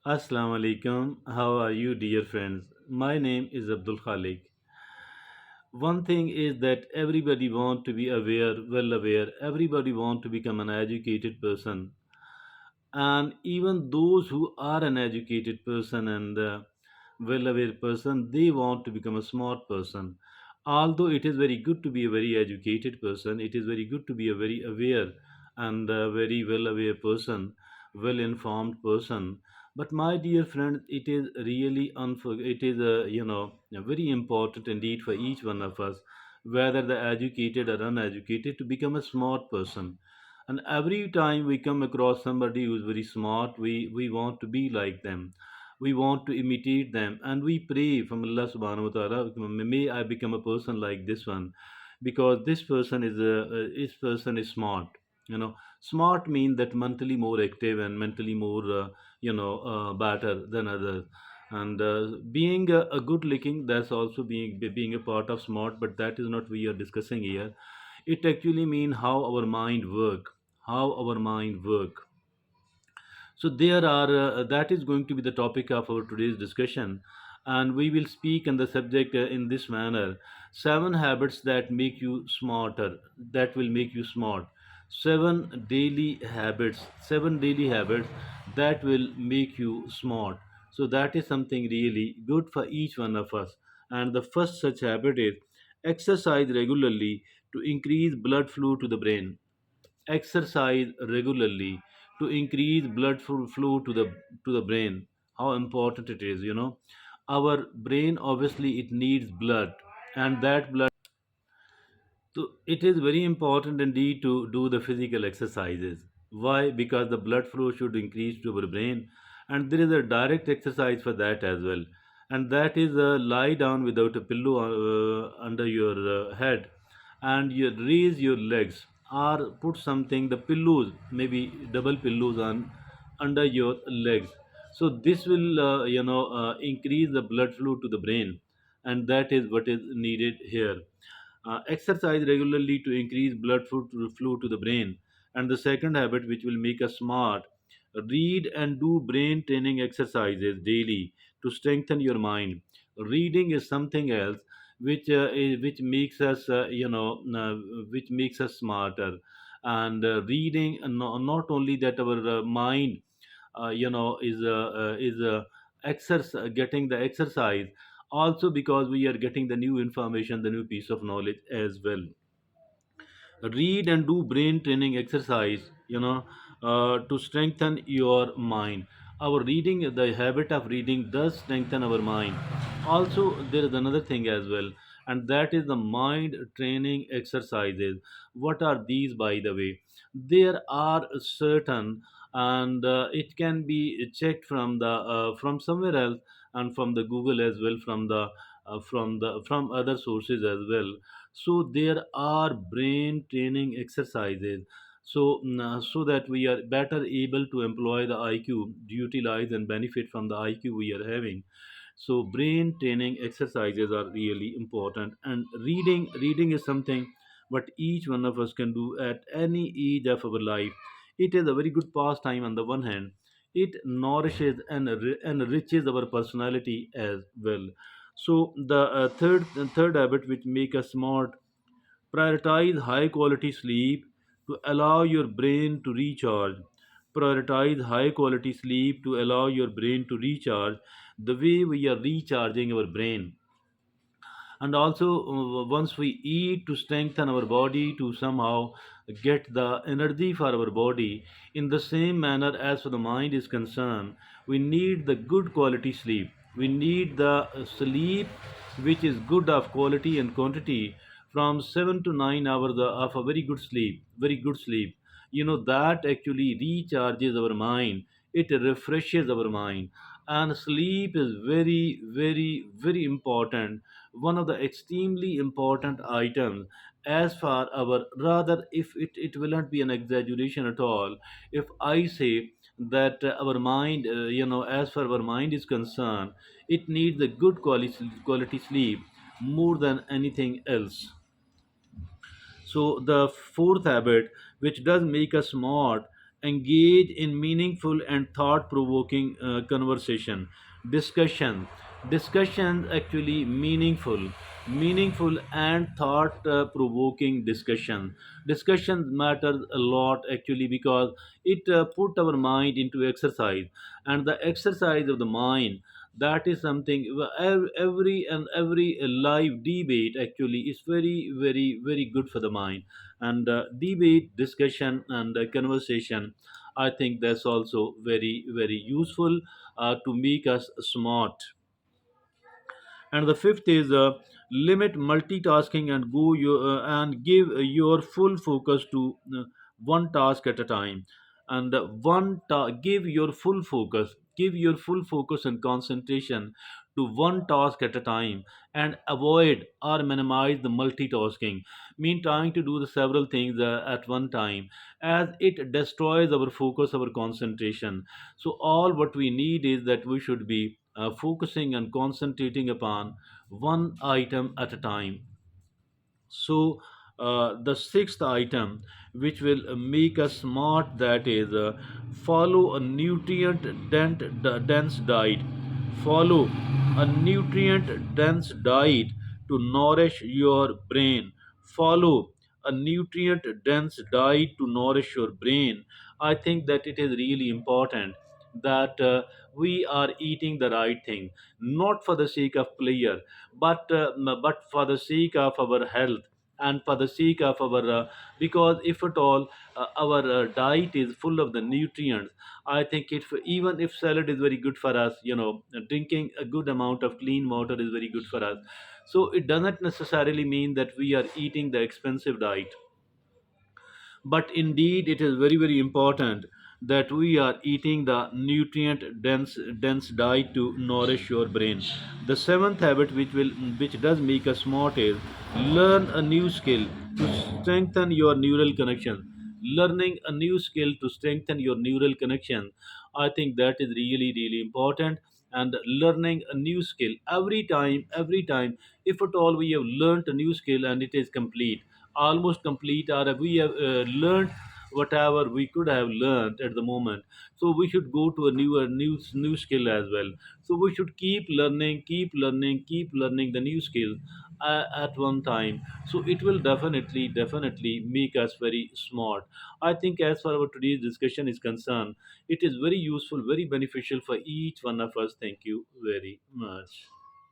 Assalamu alaikum. How are you, dear friends? My name is Abdul Khalik. One thing is that everybody want to be aware, well aware. Everybody want to become an educated person, and even those who are an educated person and well aware person, they want to become a smart person. Although it is very good to be a very educated person, it is very good to be a very aware and very well aware person, well informed person. But my dear friend, it is really it is very important indeed for each one of us, whether the educated or uneducated, to become a smart person. And every time we come across somebody who's very smart, we want to be like them, we want to imitate them, and we pray from Allah subhanahu wa ta'ala, may I become a person like this one, because this person is smart. Smart means that mentally more active and mentally more better than others. And being a good looking, that's also being a part of smart, but that is not we are discussing here. It actually means how our mind work, how our mind work. So there are that is going to be the topic of our today's discussion, and we will speak on the subject in this manner: seven habits that make you smarter, that will make you smart. Seven daily habits that will make you smart. So that is something really good for each one of us. And the first such habit is exercise regularly to increase blood flow to the brain. Exercise regularly to increase blood flow to the brain. How important it is, our brain, obviously it needs blood, and that blood, so it is very important indeed to do the physical exercises. Why? Because the blood flow should increase to our brain, and there is a direct exercise for that as well. And that is lie down without a pillow under your head, and you raise your legs, or put something, the pillows, maybe double pillows on under your legs. So this will increase the blood flow to the brain, and that is what is needed here. Exercise regularly to increase flow to the brain. And the second habit, which will make us smart: read and do brain training exercises daily to strengthen your mind. Reading is something else which makes us which makes us smarter. And reading, not only that our mind is getting the exercise, also because we are getting the new information, the new piece of knowledge as well. Read and do brain training exercise, to strengthen your mind. Our reading, the habit of reading, does strengthen our mind. Also, there is another thing as well, and that is the mind training exercises. What are these, by the way? There are certain, and it can be checked from the from somewhere else, and from the Google as well, from other sources as well. So there are brain training exercises, so that we are better able to employ the IQ, to utilize and benefit from the IQ we are having. So brain training exercises are really important. And reading is something what each one of us can do at any age of our life. It is a very good pastime. On the one hand, it nourishes and enriches our personality as well. So the third habit which make us smart: prioritize high quality sleep to allow your brain to recharge. Prioritize high quality sleep to allow your brain to recharge, the way we are recharging our brain. And also, once we eat, to strengthen our body, to somehow get the energy for our body. In the same manner, as for the mind is concerned, we need the good quality sleep. We need the sleep which is good of quality and quantity, from 7 to 9 hours of a very good sleep, very good sleep. That actually recharges our mind, it refreshes our mind. And sleep is very, very, very important, one of the extremely important items. As far our, rather, if it will not be an exaggeration at all if I say that our mind, as far our mind is concerned, it needs a good quality sleep more than anything else. So the fourth habit, which does make us smart, engage in meaningful and thought provoking conversation, discussion. Discussions actually meaningful and thought provoking discussion. Discussions matter a lot actually because it put our mind into exercise, and the exercise of the mind, that is something every live debate actually is very good for the mind. And debate, discussion, and conversation, I think that's also very useful to make us smart. And the fifth is limit multitasking and and give your full focus to one task at a time. And give your full focus, and concentration to one task at a time, and avoid or minimize the multitasking, mean trying to do the several things at one time, as it destroys our focus, our concentration. So all what we need is that we should be focusing and concentrating upon one item at a time. So, the sixth item, which will make us smart, that is follow a dense diet. Follow a nutrient dense diet to nourish your brain. Follow a nutrient dense diet to nourish your brain. I think that it is really important that we are eating the right thing, not for the sake of pleasure, but for the sake of our health, and for the sake of our because if at all our diet is full of the nutrients, I think if even if salad is very good for us, drinking a good amount of clean water is very good for us. So it doesn't necessarily mean that we are eating the expensive diet, but indeed it is very important that we are eating the nutrient dense diet to nourish your brain. The seventh habit, which does make us smart, is learn a new skill to strengthen your neural connection. Learning a new skill to strengthen your neural connection, I think that is really important. And learning a new skill every time, if at all we have learned a new skill and it is complete, almost complete, or we have learned whatever we could have learned at the moment, so we should go to a new skill as well. So we should keep learning the new skill at one time. So it will definitely make us very smart. I think as far as our today's discussion is concerned, it is very useful, very beneficial for each one of us. Thank you very much.